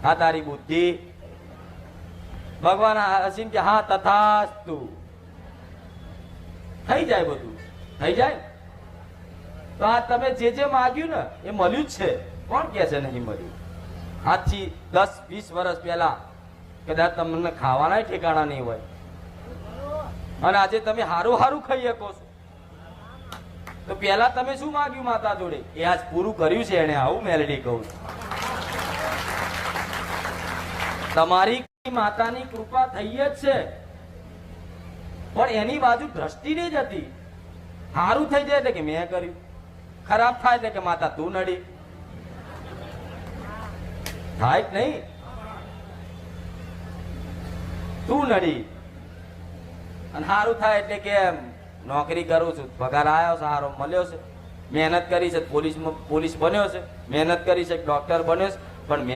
આ તારી બુદ્ધિ. ભગવાન હસીને કે હા તથાસ્તુ. થઈ જાય, બધું થઈ જાય. તો આ તમે જે માગ્યું ને એ મળ્યું જ છે. કોણ કે છે નહીં મળ્યું? આજથી 10-20 વર્ષ પહેલા કદાચ તમને ખાવાના ઠેકાણા નહીં હોય, અને આજે તમે હારું હારું ખાઈ શકો છો. તો પેલા તમે શું માગ્યું માતા જોડે? એ આજ પૂરું કર્યું છે એને. આવું મેલડી કહું છું. તમારી માતાની કૃપા થઈ જ છે, પણ એની બાજુ દ્રષ્ટિ નહીં જતી. સારું થઈ જાય એટલે કે મેં કર્યું, ખરાબ થાય એટલે કે માતા તું નડી. થાય જ નહીં, તું નડી. અને સારું થાય એટલે કે નોકરી કરું છું, પગાર આવ્યો સારો મળ્યો છે, મહેનત કરી છે, પોલીસ બન્યો છે, મહેનત કરી છે, ડોક્ટર બન્યો છે, પણ